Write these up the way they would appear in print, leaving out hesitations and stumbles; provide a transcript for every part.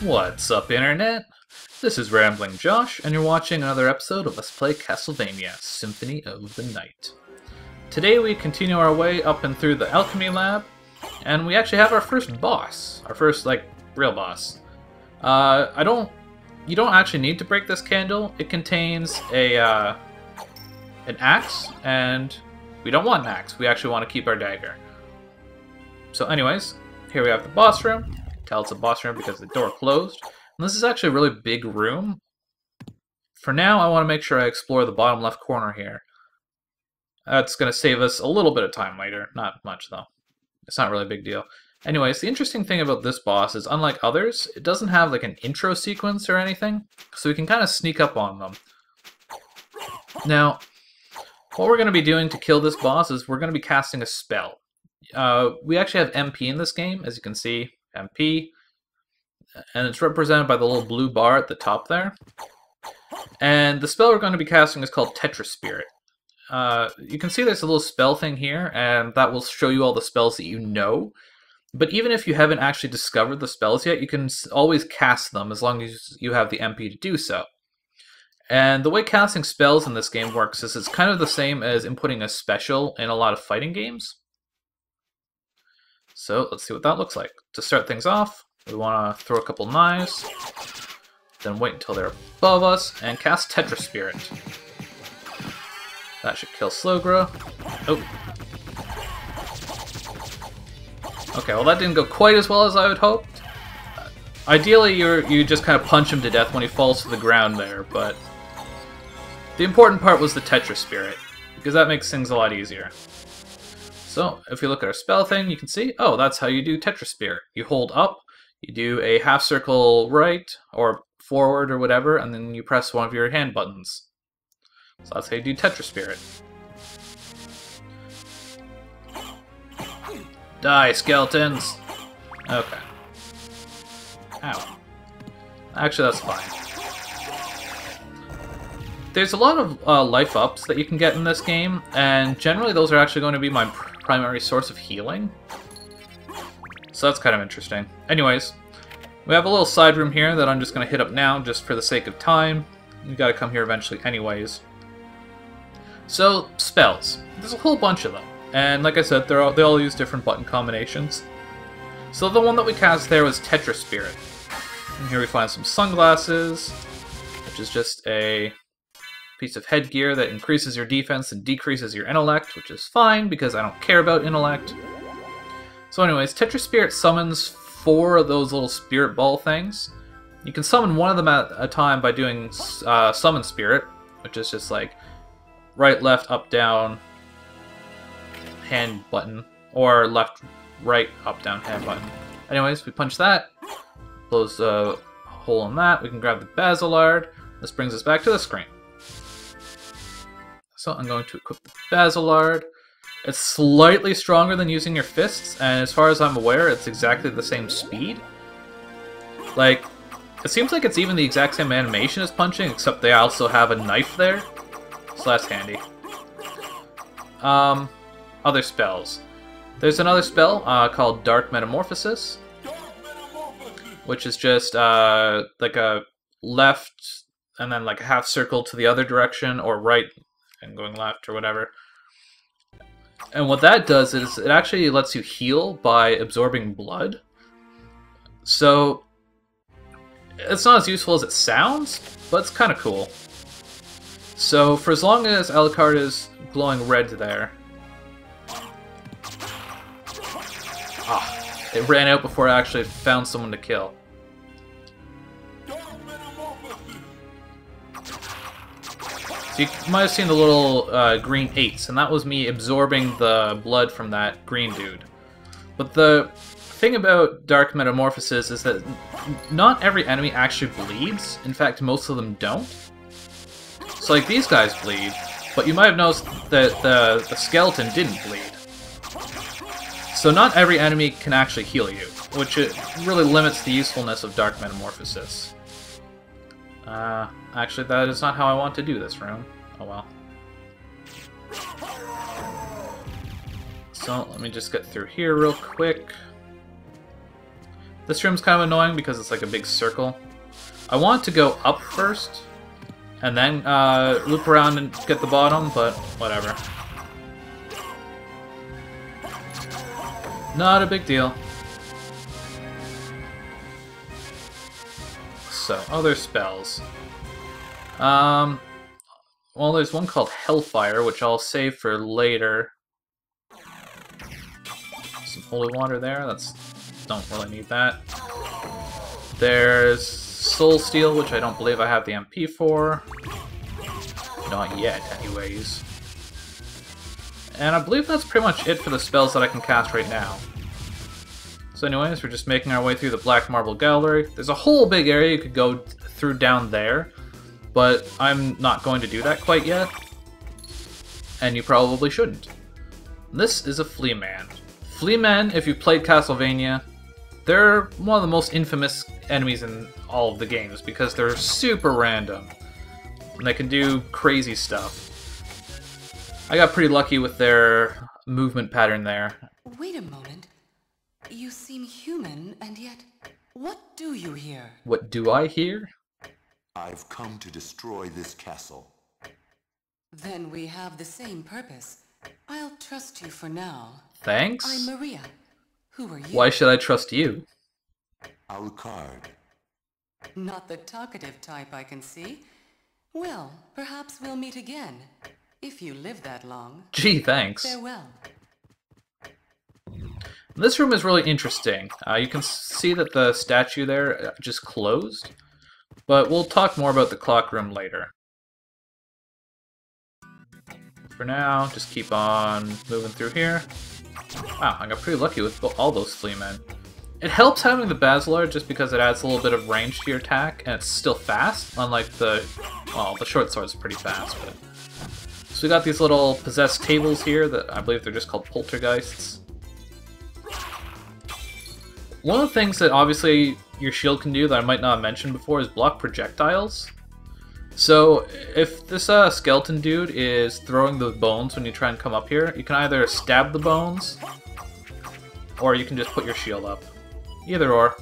What's up, Internet? This is Rambling Josh, and you're watching another episode of Let's Play Castlevania, Symphony of the Night. Today we continue our way up and through the Alchemy lab, and we actually have our first boss. Our first, real boss. You don't actually need to break this candle. It contains an axe, and we don't want an axe. We actually want to keep our dagger. So anyways, here we have the boss room. You can tell it's a boss room because the door closed. And this is actually a really big room. For now, I want to make sure I explore the bottom left corner here. That's going to save us a little bit of time later. Not much, though. It's not really a big deal. Anyways, the interesting thing about this boss is, unlike others, it doesn't have like an intro sequence or anything, so we can kind of sneak up on them. Now, what we're going to be doing to kill this boss is we're going to be casting a spell. We actually have MP in this game, as you can see, MP, and it's represented by the little blue bar at the top there. And the spell we're going to be casting is called Tetra Spirit. You can see there's a little spell thing here, and that will show you all the spells that you know. But even if you haven't actually discovered the spells yet, you can always cast them as long as you have the MP to do so. And the way casting spells in this game works is it's kind of the same as inputting a special in a lot of fighting games. So let's see what that looks like. To start things off, we want to throw a couple knives, then wait until they're above us, and cast Tetra Spirit. That should kill Slogra. Oh. Okay, well that didn't go quite as well as I would hoped. Ideally, you just kind of punch him to death when he falls to the ground there, but the important part was the Tetra Spirit, because that makes things a lot easier. So, if you look at our spell thing, you can see, oh, that's how you do Tetra Spirit. You hold up, you do a half circle right, or forward, or whatever, and then you press one of your hand buttons. So that's how you do Tetra Spirit. Die, skeletons! Okay. Ow. Actually, that's fine. There's a lot of life ups that you can get in this game, and generally those are actually going to be my primary source of healing. So that's kind of interesting. Anyways, we have a little side room here that I'm just going to hit up now, just for the sake of time. You got to come here eventually anyways. So, spells. There's a whole bunch of them. And like I said, they all use different button combinations. So the one that we cast there was Tetra Spirit. And here we find some sunglasses, which is just a piece of headgear that increases your defense and decreases your intellect, which is fine because I don't care about intellect. So anyways, Tetra Spirit summons 4 of those little spirit ball things. You can summon one of them at a time by doing Summon Spirit, which is just like right, left, up, down, hand button, or left, right, up, down, hand button. Anyways, we punch that, close a hole in that, we can grab the Basilard. This brings us back to the screen. So I'm going to equip the Basilard. It's slightly stronger than using your fists, and as far as I'm aware, it's exactly the same speed. Like, it seems like it's even the exact same animation as punching, except they also have a knife there. So that's handy. Other spells. There's another spell called Dark Metamorphosis, which is just like a left and then like a half circle to the other direction, or right and going left or whatever. And what that does is it actually lets you heal by absorbing blood. So it's not as useful as it sounds, but it's kind of cool. So for as long as Alucard is glowing red there... Ah, it ran out before I actually found someone to kill. So you might have seen the little green 8s, and that was me absorbing the blood from that green dude. But the thing about Dark Metamorphosis is that not every enemy actually bleeds. In fact, most of them don't. So like these guys bleed, but you might have noticed that the skeleton didn't bleed. So not every enemy can actually heal you, which it really limits the usefulness of Dark Metamorphosis. Actually, that is not how I want to do this room. Oh well. So, let me just get through here real quick. This room's kind of annoying because it's like a big circle. I want to go up first, and then loop around and get the bottom, but whatever. Not a big deal. So, other spells. Well, there's one called Hellfire, which I'll save for later. Some holy water there, don't really need that. There's Soul Steel, which I don't believe I have the MP for. Not yet, anyways. And I believe that's pretty much it for the spells that I can cast right now. So anyways, we're just making our way through the Black Marble Gallery. There's a whole big area you could go through down there, but I'm not going to do that quite yet. And you probably shouldn't. This is a Flea Man. Flea Men, if you played Castlevania, they're one of the most infamous enemies in all of the games because they're super random. And they can do crazy stuff. I got pretty lucky with their movement pattern there. Wait a moment. You seem human, and yet, what do you hear? What do I hear? I've come to destroy this castle. Then we have the same purpose. I'll trust you for now. Thanks. I'm Maria. Who are you? Why should I trust you? Alucard. Not the talkative type, I can see. Well, perhaps we'll meet again. If you live that long. Gee, thanks. Farewell. This room is really interesting. You can see that the statue there just closed. But we'll talk more about the clock room later. For now, just keep on moving through here. Wow, I got pretty lucky with all those flea men. It helps having the Basilar just because it adds a little bit of range to your attack, and it's still fast, unlike the... well, the short sword's pretty fast, but... So we got these little possessed tables here that I believe they're just called poltergeists. One of the things that obviously your shield can do that I might not have mentioned before is block projectiles. So if this skeleton dude is throwing the bones when you try and come up here, you can either stab the bones, or you can just put your shield up. Either or.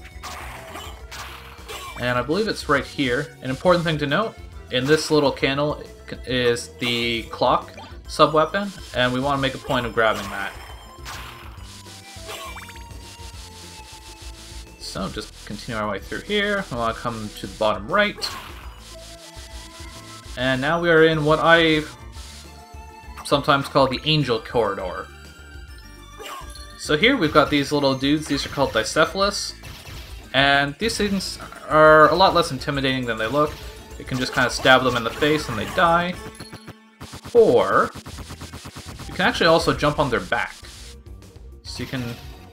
And I believe it's right here. An important thing to note, in this little candle is the clock sub-weapon, and we want to make a point of grabbing that. So just continue our way through here. We want to come to the bottom right. And now we are in what I sometimes call the Angel Corridor. So here we've got these little dudes. These are called Dicephalus. And these things are a lot less intimidating than they look. You can just kind of stab them in the face and they die. Or you can actually also jump on their back. So you can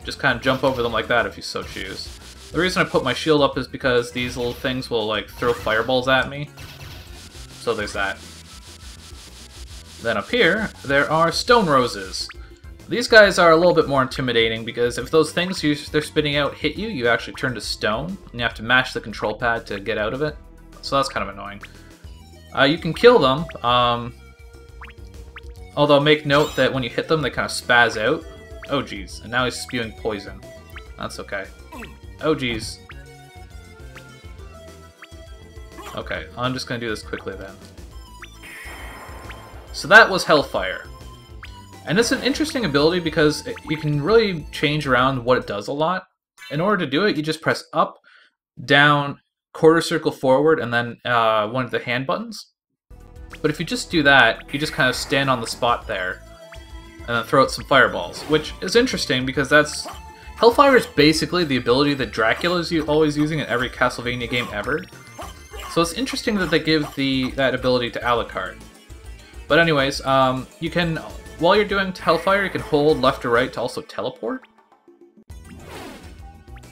just kind of jump over them like that if you so choose. The reason I put my shield up is because these little things will like throw fireballs at me. So there's that. Then up here, there are stone roses. These guys are a little bit more intimidating because if those things they're spitting out hit you, you actually turn to stone, and you have to mash the control pad to get out of it. So that's kind of annoying. You can kill them, although make note that when you hit them, they kind of spaz out. Oh geez, and now he's spewing poison. That's okay. Oh geez. Okay, I'm just gonna do this quickly then. So that was Hellfire. And it's an interesting ability because you can really change around what it does a lot. In order to do it, you just press up, down, quarter circle forward, and then one of the hand buttons. But if you just do that, you just kind of stand on the spot there, and then throw out some fireballs, which is interesting because that's... Hellfire is basically the ability that Dracula's always using in every Castlevania game ever. So it's interesting that they give that ability to Alucard. But anyways, you can, while you're doing Hellfire, you can hold left or right to also teleport.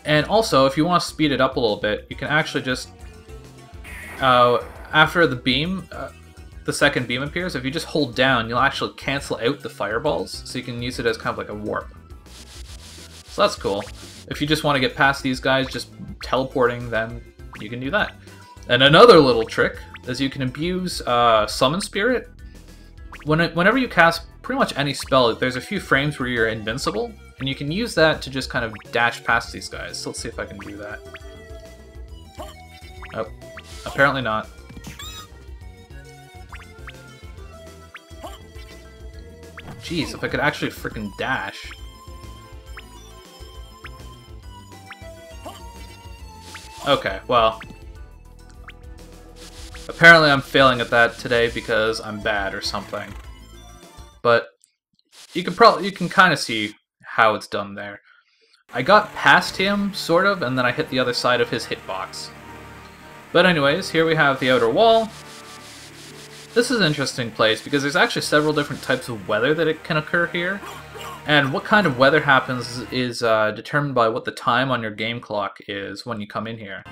And also, if you want to speed it up a little bit, you can actually just, after the beam, the second beam appears, if you just hold down, you'll actually cancel out the fireballs, so you can use it as kind of like a warp. So that's cool. If you just want to get past these guys, just teleporting, then you can do that. And another little trick is you can abuse Summon Spirit. Whenever you cast pretty much any spell, there's a few frames where you're invincible, And you can use that to just kind of dash past these guys. So let's see if I can do that. Oh, apparently not. Jeez, if I could actually freaking dash. Okay, well. Apparently I'm failing at that today because I'm bad or something. But you can kind of see how it's done there. I got past him, sort of, and then I hit the other side of his hitbox. But anyways, here we have the outer wall. This is an interesting place because there's actually several different types of weather that it can occur here. And what kind of weather happens is determined by what the time on your game clock is when you come in here.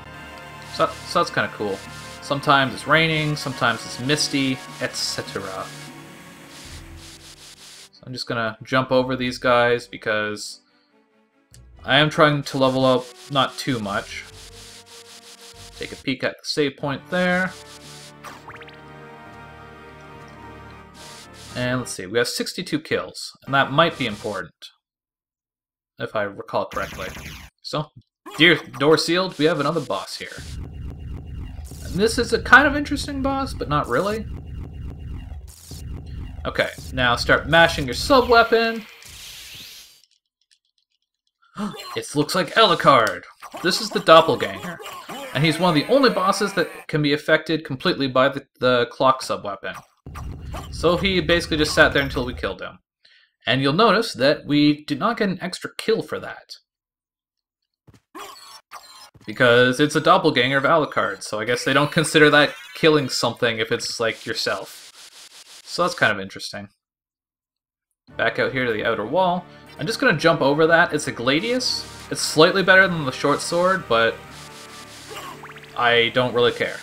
So that's kind of cool. Sometimes it's raining, sometimes it's misty, etc. So I'm just gonna jump over these guys because I am trying to level up not too much. Take a peek at the save point there. And let's see, we have 62 kills, and that might be important, if I recall correctly. So, door sealed, we have another boss here. And this is a kind of interesting boss, but not really. Okay, now start mashing your sub-weapon. It looks like Alucard. This is the doppelganger, and he's one of the only bosses that can be affected completely by the clock sub-weapon. So he basically just sat there until we killed him. And you'll notice that we did not get an extra kill for that. Because it's a doppelganger of Alucard, so I guess they don't consider that killing something if it's like yourself. So that's kind of interesting. Back out here to the outer wall. I'm just going to jump over that. It's a Gladius. It's slightly better than the short sword, but I don't really care.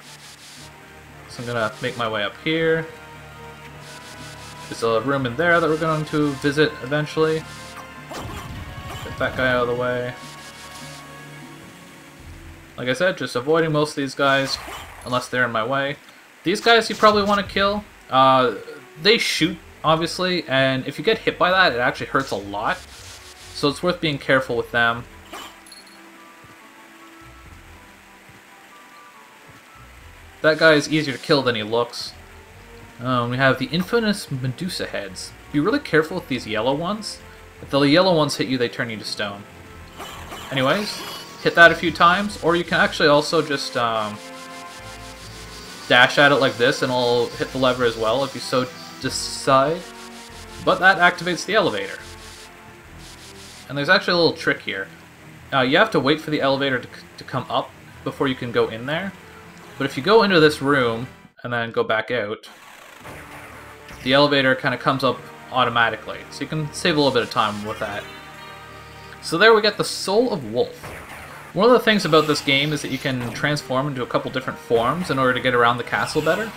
So I'm going to make my way up here. There's a room in there that we're going to visit eventually. Get that guy out of the way. Like I said, just avoiding most of these guys, unless they're in my way. These guys you probably want to kill. They shoot, obviously, and if you get hit by that, it actually hurts a lot. So it's worth being careful with them. That guy is easier to kill than he looks. We have the infamous Medusa heads. Be really careful with these yellow ones. If the yellow ones hit you, they turn you to stone. Anyways, hit that a few times, or you can actually also just dash at it like this and it'll hit the lever as well if you so decide. But that activates the elevator. And there's actually a little trick here. You have to wait for the elevator to come up before you can go in there. But if you go into this room and then go back out, the elevator kind of comes up automatically. So you can save a little bit of time with that. So there we get the Soul of Wolf. One of the things about this game is that you can transform into a couple different forms in order to get around the castle better.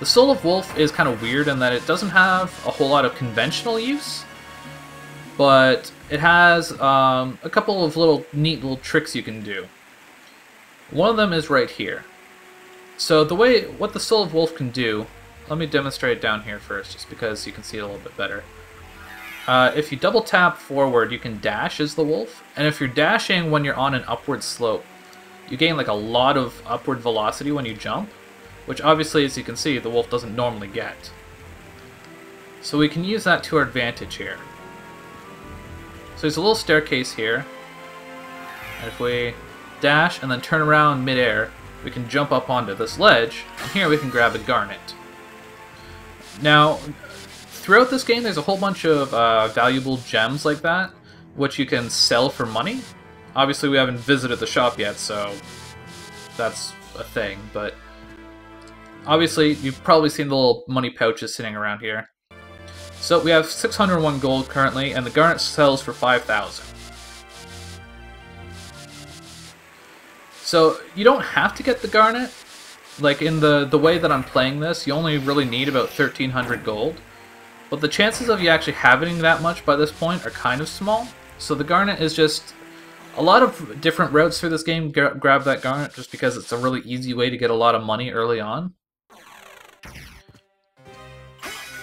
The Soul of Wolf is kind of weird in that it doesn't have a whole lot of conventional use, but it has a couple of neat little tricks you can do. One of them is right here. So what the Soul of Wolf can do, let me demonstrate it down here first, just because you can see it a little bit better. If you double tap forward, you can dash as the wolf, and if you're dashing when you're on an upward slope, you gain like a lot of upward velocity when you jump, which obviously, as you can see, the wolf doesn't normally get. So we can use that to our advantage here. So there's a little staircase here, and if we dash and then turn around mid-air, we can jump up onto this ledge, and here we can grab a garnet. Now, throughout this game, there's a whole bunch of valuable gems like that, which you can sell for money. Obviously, we haven't visited the shop yet, so that's a thing, but obviously, you've probably seen the little money pouches sitting around here. So we have 601 gold currently, and the garnet sells for 5,000. So you don't have to get the garnet. Like in the way that I'm playing this, you only really need about 1,300 gold. But the chances of you actually having that much by this point are kind of small. So the garnet is just a lot of different routes through this game. Grab that garnet just because it's a really easy way to get a lot of money early on.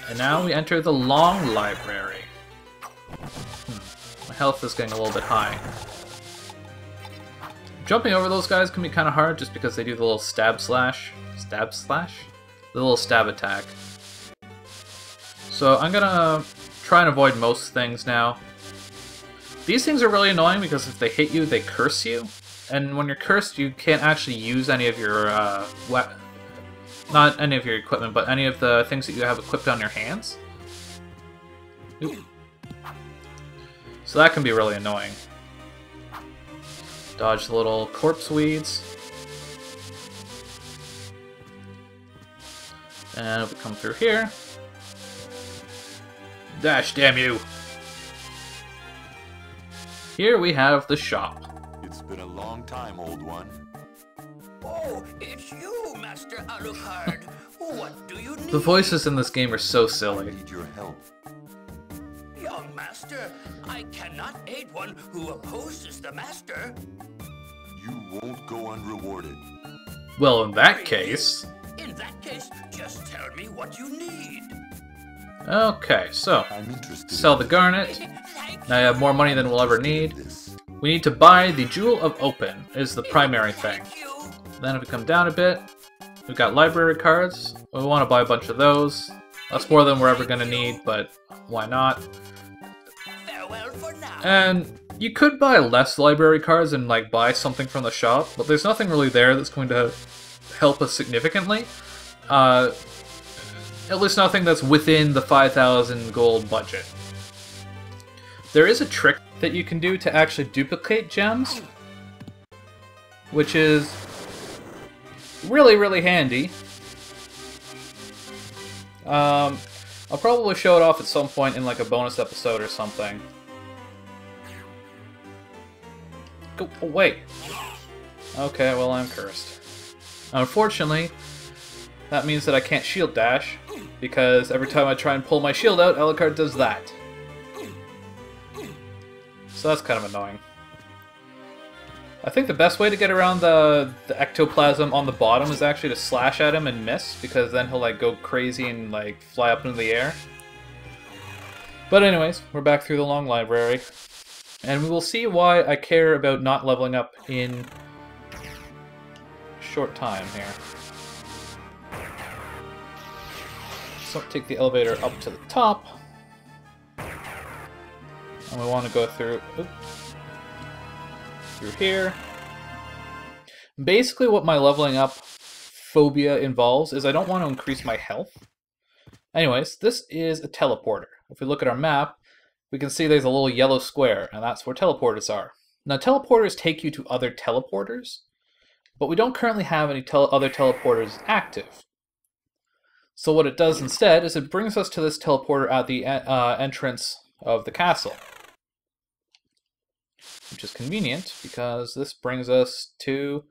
And now we enter the Long Library. health is getting a little bit high. Jumping over those guys can be kind of hard just because they do the little stab slash? Stab slash? The little stab attack. So I'm gonna try and avoid most things now. These things are really annoying because if they hit you, they curse you. And when you're cursed, you can't actually use any of your, not any of your equipment, but any of the things that you have equipped on your hands. Oop. So that can be really annoying. Dodge the little corpse weeds. And if we come through here... Dash, damn you! Here we have the shop. It's been a long time, old one. Oh, it's you, Master Alucard. What do you need? The voices in this game are so I silly. need your help. Young Master, I cannot aid one who opposes the Master. You won't go unrewarded. Well, in that case... In that case, just tell me what you need. Okay, so... I'm interested Sell in the garnet. Thank Now I have more money than we'll ever need. this. We need to buy the Jewel of Open, is the primary thing. you. Then if we come down a bit, we've got library cards. We want to buy a bunch of those. That's more than we're ever going to need, but why not? Farewell for now. And you could buy less library cards and like buy something from the shop, but there's nothing really there that's going to help us significantly. At least nothing that's within the 5,000 gold budget. There is a trick that you can do to actually duplicate gems, which is really, really handy. I'll probably show it off at some point in like a bonus episode or something. Go away! Okay, well I'm cursed. Unfortunately, that means that I can't shield dash, because every time I try and pull my shield out, Alucard does that. So that's kind of annoying. I think the best way to get around the ectoplasm on the bottom is actually to slash at him and miss, because then he'll like go crazy and like fly up into the air. But anyways, we're back through the long library, and we will see why I care about not leveling up in short time here. So take the elevator up to the top, and we want to go through here. Basically what my leveling up phobia involves is I don't want to increase my health. Anyways, this is a teleporter. If we look at our map, we can see there's a little yellow square, and that's where teleporters are. Now teleporters take you to other teleporters, but we don't currently have any other teleporters active. So what it does instead is it brings us to this teleporter at the entrance of the castle. Which is convenient, because this brings us to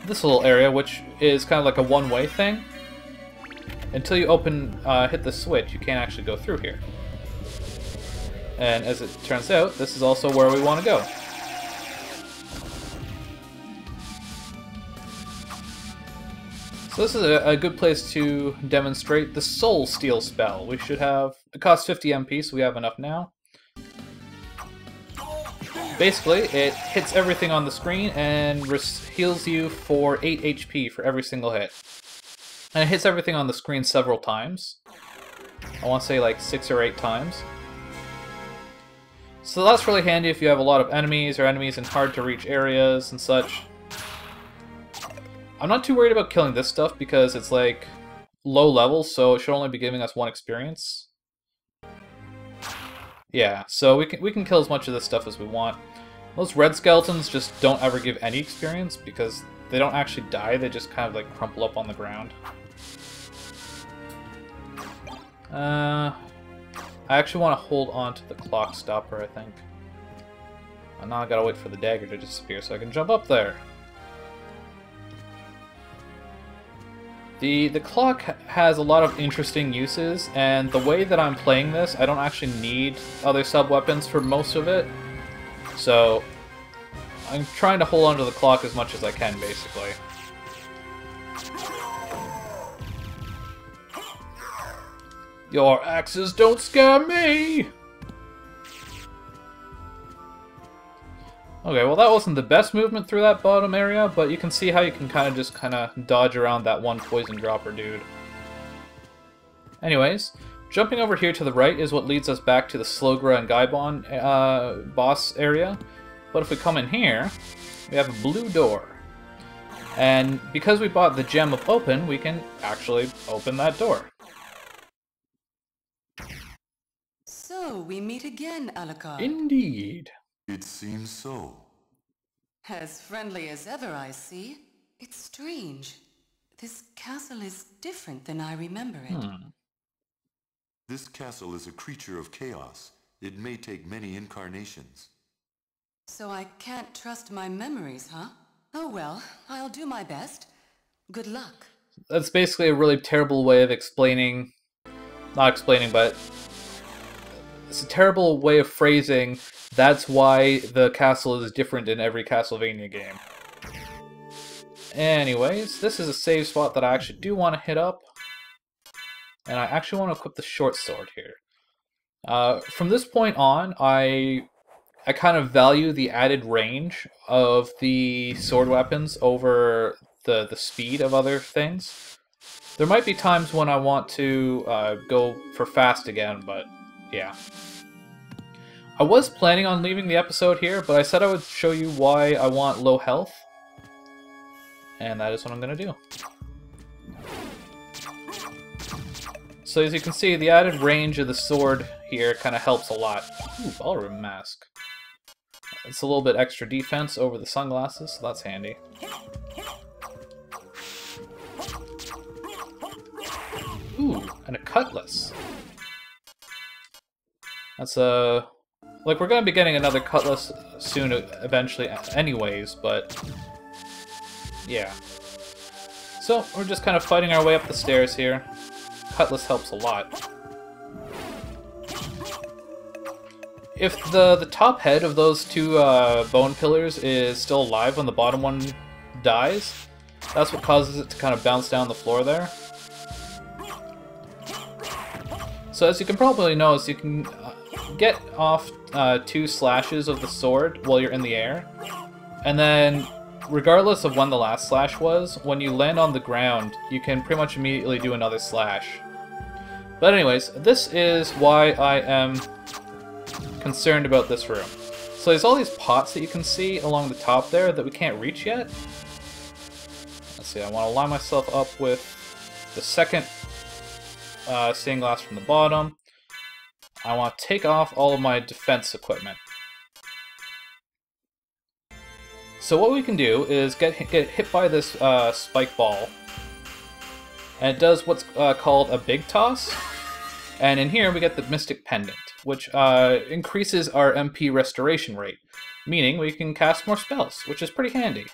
this little area, which is kind of like a one-way thing. Until you hit the switch, you can't actually go through here. And as it turns out, this is also where we want to go. So this is a good place to demonstrate the Soul Steal spell. We should have... It costs 50 MP, so we have enough now. Basically, it hits everything on the screen and heals you for 8 HP for every single hit. And it hits everything on the screen several times. I want to say like 6 or 8 times. So that's really handy if you have a lot of enemies or enemies in hard to reach areas and such. I'm not too worried about killing this stuff because it's like low level, so it should only be giving us 1 experience. Yeah, so we can kill as much of this stuff as we want. Those red skeletons just don't ever give any experience because they don't actually die, they just kind of like crumple up on the ground. I actually want to hold on to the clock stopper, I think. And now I gotta wait for the dagger to disappear so I can jump up there. The clock has a lot of interesting uses, and the way that I'm playing this, I don't actually need other sub-weapons for most of it. So, I'm trying to hold on to the clock as much as I can, basically. Your axes don't scare me! Okay, well that wasn't the best movement through that bottom area, but you can see how you can kind of dodge around that one poison dropper dude. Anyways, jumping over here to the right is what leads us back to the Slogra and Gaibon boss area. But if we come in here, we have a blue door. And because we bought the Gem of Open, we can actually open that door. So, we meet again, Alucard. Indeed. It seems so. As friendly as ever, I see. It's strange. This castle is different than I remember it. This castle is a creature of chaos. It may take many incarnations. So I can't trust my memories, huh? Oh well, I'll do my best. Good luck. That's basically a really terrible way of explaining... Not explaining, but... It's a terrible way of phrasing, that's why the castle is different in every Castlevania game. Anyways, this is a save spot that I actually do want to hit up. And I actually want to equip the short sword here. From this point on, I kind of value the added range of the sword weapons over the speed of other things. There might be times when I want to go for fast again, but yeah. I was planning on leaving the episode here, but I said I would show you why I want low health. And that is what I'm going to do. So as you can see, the added range of the sword here kind of helps a lot. Ooh, ballroom mask. It's a little bit extra defense over the sunglasses, so that's handy. Ooh, and a cutlass. That's a... Like, we're going to be getting another cutlass soon, eventually, anyways, but... Yeah. So, we're just kind of fighting our way up the stairs here. Cutlass helps a lot. If the top head of those two bone pillars is still alive when the bottom one dies, that's what causes it to kind of bounce down the floor there. So as you can probably notice, you can get off 2 slashes of the sword while you're in the air. And then, regardless of when the last slash was, when you land on the ground, you can pretty much immediately do another slash. But anyways, this is why I am concerned about this room. So there's all these pots that you can see along the top there that we can't reach yet. Let's see, I want to line myself up with the second stained glass from the bottom. I want to take off all of my defense equipment. So what we can do is get hit by this spike ball. And it does what's called a big toss. And in here we get the Mystic Pendant, which increases our MP restoration rate, meaning we can cast more spells, which is pretty handy.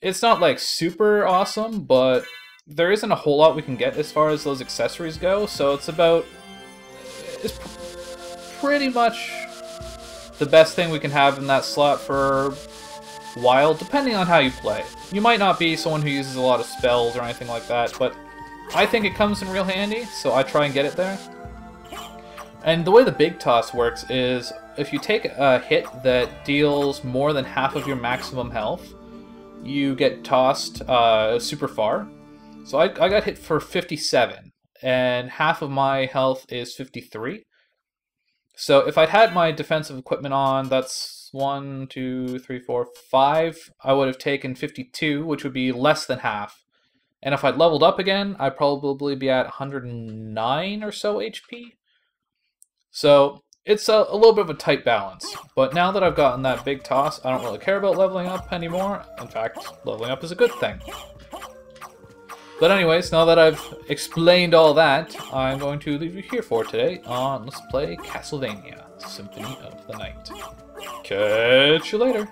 It's not like super awesome, but there isn't a whole lot we can get as far as those accessories go, so it's pretty much the best thing we can have in that slot for a while, depending on how you play. You might not be someone who uses a lot of spells or anything like that, but I think it comes in real handy, so I try and get it there. And the way the big toss works is, if you take a hit that deals more than half of your maximum health, you get tossed super far. So I got hit for 57, and half of my health is 53. So if I'd had my defensive equipment on, that's 1, 2, 3, 4, 5, I would have taken 52, which would be less than half. And if I'd leveled up again, I'd probably be at 109 or so HP. So it's a little bit of a tight balance. But now that I've gotten that big toss, I don't really care about leveling up anymore. In fact, leveling up is a good thing. But anyways, now that I've explained all that, I'm going to leave you here for today on Let's Play Castlevania, Symphony of the Night. Catch you later!